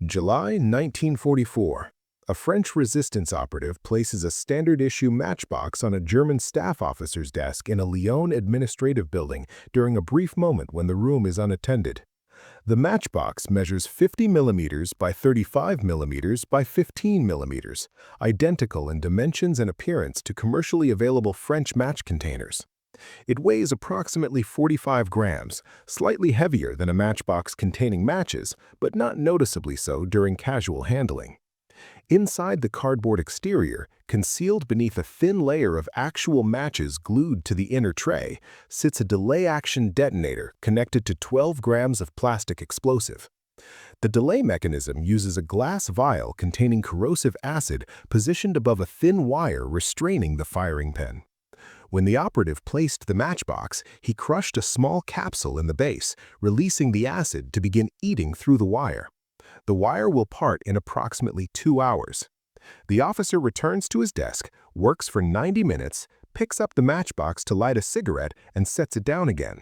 July 1944. A French resistance operative places a standard-issue matchbox on a German staff officer's desk in a Lyon administrative building during a brief moment when the room is unattended. The matchbox measures 50 millimeters by 35 millimeters by 15 millimeters, identical in dimensions and appearance to commercially available French match containers. It weighs approximately 45 grams, slightly heavier than a matchbox containing matches, but not noticeably so during casual handling. Inside the cardboard exterior, concealed beneath a thin layer of actual matches glued to the inner tray, sits a delay-action detonator connected to 12 grams of plastic explosive. The delay mechanism uses a glass vial containing corrosive acid positioned above a thin wire restraining the firing pin. When the operative placed the matchbox, he crushed a small capsule in the base, releasing the acid to begin eating through the wire. The wire will part in approximately 2 hours. The officer returns to his desk, works for 90 minutes, picks up the matchbox to light a cigarette, and sets it down again.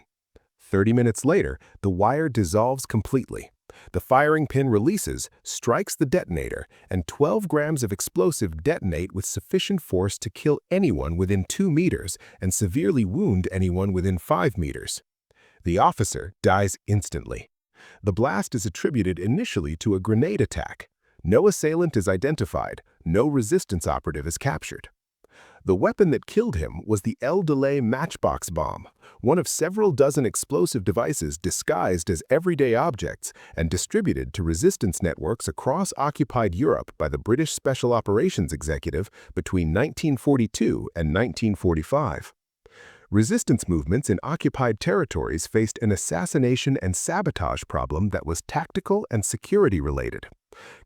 30 minutes later, the wire dissolves completely. The firing pin releases, strikes the detonator, and 12 grams of explosive detonate with sufficient force to kill anyone within 2 meters and severely wound anyone within 5 meters. The officer dies instantly. The blast is attributed initially to a grenade attack. No assailant is identified, no resistance operative is captured. The weapon that killed him was the Delay matchbox bomb, one of several dozen explosive devices disguised as everyday objects and distributed to resistance networks across occupied Europe by the British Special Operations Executive between 1942 and 1945. Resistance movements in occupied territories faced an assassination and sabotage problem that was tactical and security-related.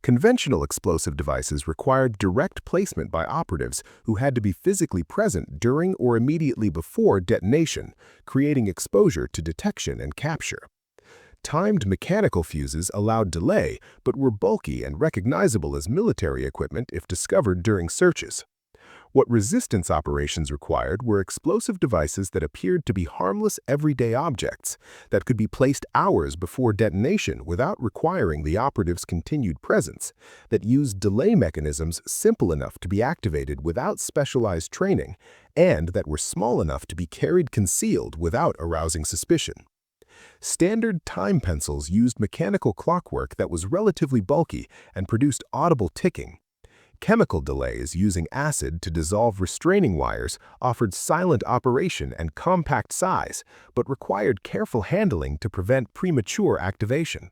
Conventional explosive devices required direct placement by operatives who had to be physically present during or immediately before detonation, creating exposure to detection and capture. Timed mechanical fuses allowed delay but were bulky and recognizable as military equipment if discovered during searches. What resistance operations required were explosive devices that appeared to be harmless everyday objects that could be placed hours before detonation without requiring the operative's continued presence, that used delay mechanisms simple enough to be activated without specialized training, and that were small enough to be carried concealed without arousing suspicion. Standard time pencils used mechanical clockwork that was relatively bulky and produced audible ticking. Chemical delays using acid to dissolve restraining wires offered silent operation and compact size, but required careful handling to prevent premature activation.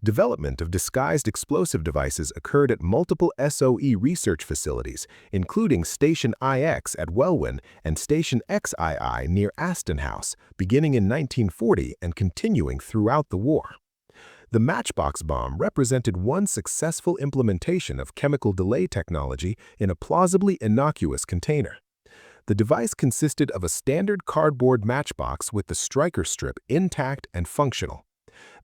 Development of disguised explosive devices occurred at multiple SOE research facilities, including Station IX at Welwyn and Station XII near Aston House, beginning in 1940 and continuing throughout the war. The matchbox bomb represented one successful implementation of chemical delay technology in a plausibly innocuous container. The device consisted of a standard cardboard matchbox with the striker strip intact and functional.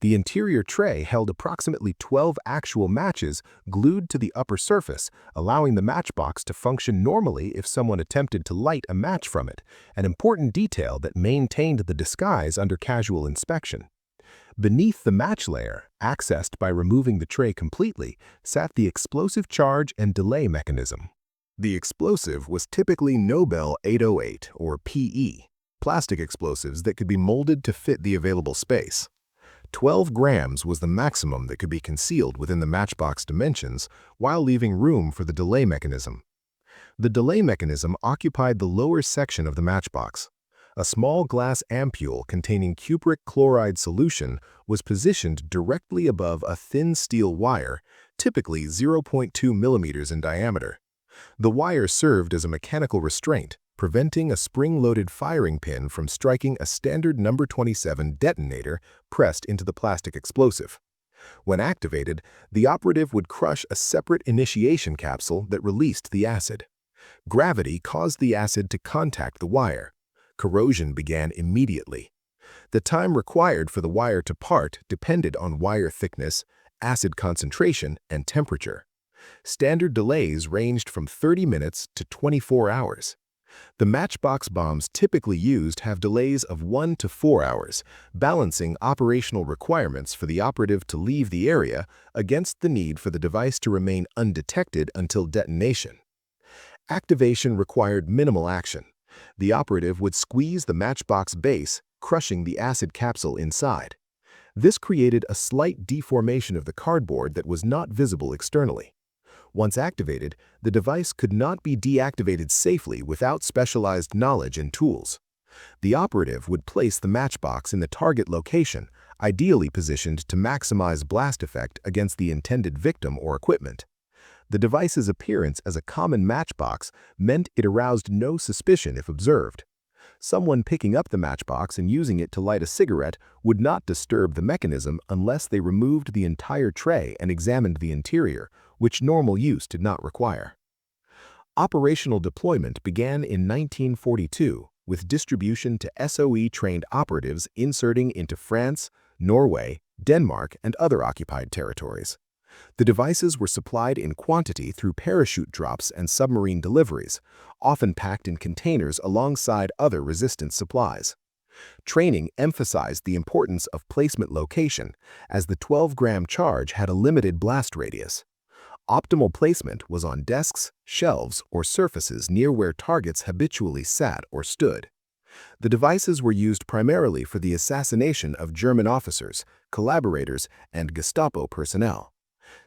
The interior tray held approximately 12 actual matches glued to the upper surface, allowing the matchbox to function normally if someone attempted to light a match from it, an important detail that maintained the disguise under casual inspection. Beneath the match layer, accessed by removing the tray completely, sat the explosive charge and delay mechanism. The explosive was typically Nobel 808 or PE, plastic explosives that could be molded to fit the available space. 12 grams was the maximum that could be concealed within the matchbox dimensions while leaving room for the delay mechanism. The delay mechanism occupied the lower section of the matchbox. A small glass ampule containing cupric chloride solution was positioned directly above a thin steel wire, typically 0.2 millimeters in diameter. The wire served as a mechanical restraint, preventing a spring-loaded firing pin from striking a standard number 27 detonator pressed into the plastic explosive. When activated, the operative would crush a separate initiation capsule that released the acid. Gravity caused the acid to contact the wire. Corrosion began immediately. The time required for the wire to part depended on wire thickness, acid concentration, and temperature. Standard delays ranged from 30 minutes to 24 hours. The matchbox bombs typically used have delays of 1 to 4 hours, balancing operational requirements for the operative to leave the area against the need for the device to remain undetected until detonation. Activation required minimal action. The operative would squeeze the matchbox base, crushing the acid capsule inside. This created a slight deformation of the cardboard that was not visible externally. Once activated, the device could not be deactivated safely without specialized knowledge and tools. The operative would place the matchbox in the target location, ideally positioned to maximize blast effect against the intended victim or equipment. The device's appearance as a common matchbox meant it aroused no suspicion if observed. Someone picking up the matchbox and using it to light a cigarette would not disturb the mechanism unless they removed the entire tray and examined the interior, which normal use did not require. Operational deployment began in 1942, with distribution to SOE-trained operatives inserting into France, Norway, Denmark, and other occupied territories. The devices were supplied in quantity through parachute drops and submarine deliveries, often packed in containers alongside other resistance supplies. Training emphasized the importance of placement location, as the 12-gram charge had a limited blast radius. Optimal placement was on desks, shelves, or surfaces near where targets habitually sat or stood. The devices were used primarily for the assassination of German officers, collaborators, and Gestapo personnel.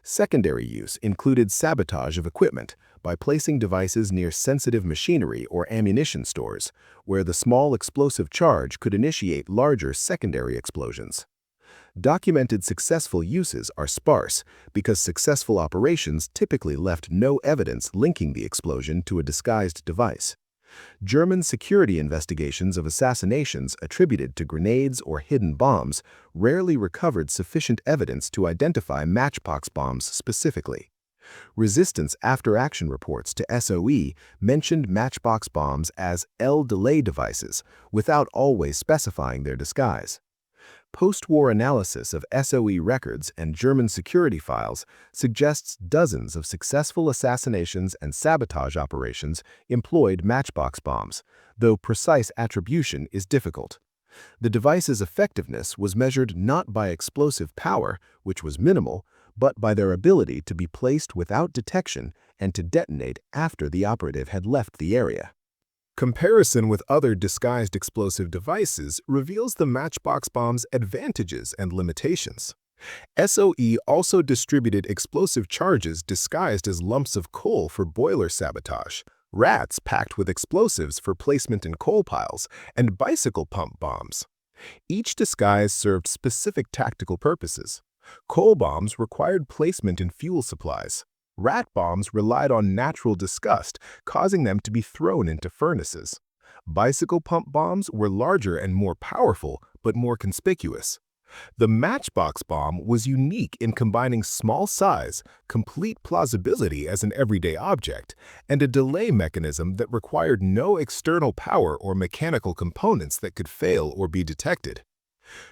Secondary use included sabotage of equipment by placing devices near sensitive machinery or ammunition stores, where the small explosive charge could initiate larger secondary explosions. Documented successful uses are sparse because successful operations typically left no evidence linking the explosion to a disguised device. German security investigations of assassinations attributed to grenades or hidden bombs rarely recovered sufficient evidence to identify matchbox bombs specifically. Resistance after-action reports to SOE mentioned matchbox bombs as L-delay devices without always specifying their disguise. Post-war analysis of SOE records and German security files suggests dozens of successful assassinations and sabotage operations employed matchbox bombs, though precise attribution is difficult. The device's effectiveness was measured not by explosive power, which was minimal, but by their ability to be placed without detection and to detonate after the operative had left the area. Comparison with other disguised explosive devices reveals the matchbox bomb's advantages and limitations. SOE also distributed explosive charges disguised as lumps of coal for boiler sabotage, rats packed with explosives for placement in coal piles, and bicycle pump bombs. Each disguise served specific tactical purposes. Coal bombs required placement in fuel supplies. Rat bombs relied on natural disgust, causing them to be thrown into furnaces. Bicycle pump bombs were larger and more powerful, but more conspicuous. The matchbox bomb was unique in combining small size, complete plausibility as an everyday object, and a delay mechanism that required no external power or mechanical components that could fail or be detected.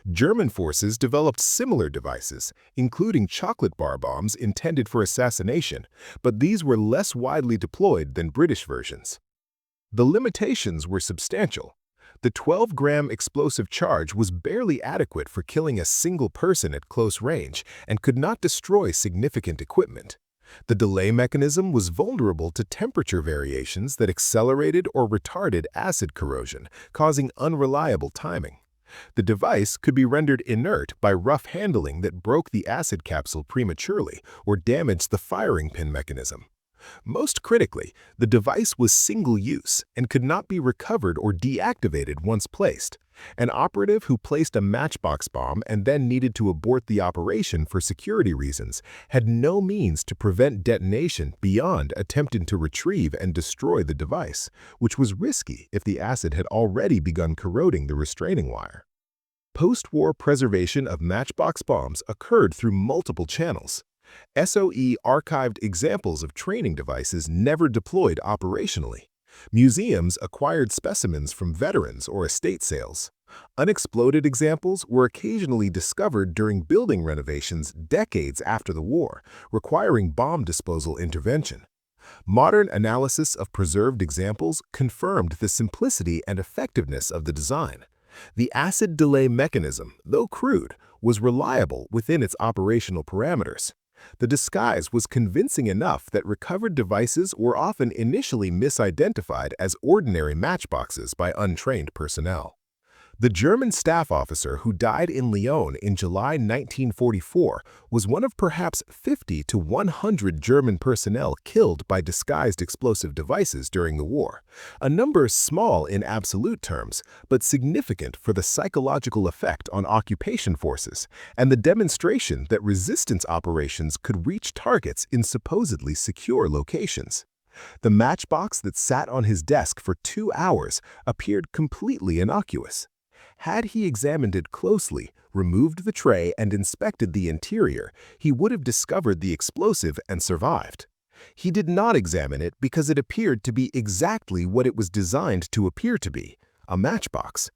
German forces developed similar devices, including chocolate bar bombs intended for assassination, but these were less widely deployed than British versions. The limitations were substantial. The 12-gram explosive charge was barely adequate for killing a single person at close range and could not destroy significant equipment. The delay mechanism was vulnerable to temperature variations that accelerated or retarded acid corrosion, causing unreliable timing. The device could be rendered inert by rough handling that broke the acid capsule prematurely or damaged the firing pin mechanism. Most critically, the device was single-use and could not be recovered or deactivated once placed. An operative who placed a matchbox bomb and then needed to abort the operation for security reasons had no means to prevent detonation beyond attempting to retrieve and destroy the device, which was risky if the acid had already begun corroding the restraining wire. Post-war preservation of matchbox bombs occurred through multiple channels. SOE archived examples of training devices never deployed operationally. Museums acquired specimens from veterans or estate sales. Unexploded examples were occasionally discovered during building renovations decades after the war, requiring bomb disposal intervention. Modern analysis of preserved examples confirmed the simplicity and effectiveness of the design. The acid delay mechanism, though crude, was reliable within its operational parameters. The disguise was convincing enough that recovered devices were often initially misidentified as ordinary matchboxes by untrained personnel. The German staff officer who died in Lyon in July 1944 was one of perhaps 50 to 100 German personnel killed by disguised explosive devices during the war, a number small in absolute terms, but significant for the psychological effect on occupation forces and the demonstration that resistance operations could reach targets in supposedly secure locations. The matchbox that sat on his desk for 2 hours appeared completely innocuous. Had he examined it closely, removed the tray, and inspected the interior, he would have discovered the explosive and survived. He did not examine it because it appeared to be exactly what it was designed to appear to be, a matchbox.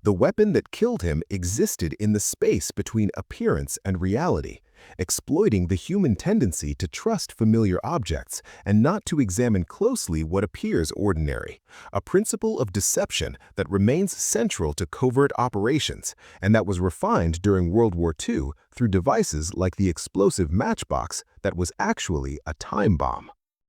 The weapon that killed him existed in the space between appearance and reality, exploiting the human tendency to trust familiar objects and not to examine closely what appears ordinary, a principle of deception that remains central to covert operations and that was refined during World War II through devices like the explosive matchbox that was actually a time bomb.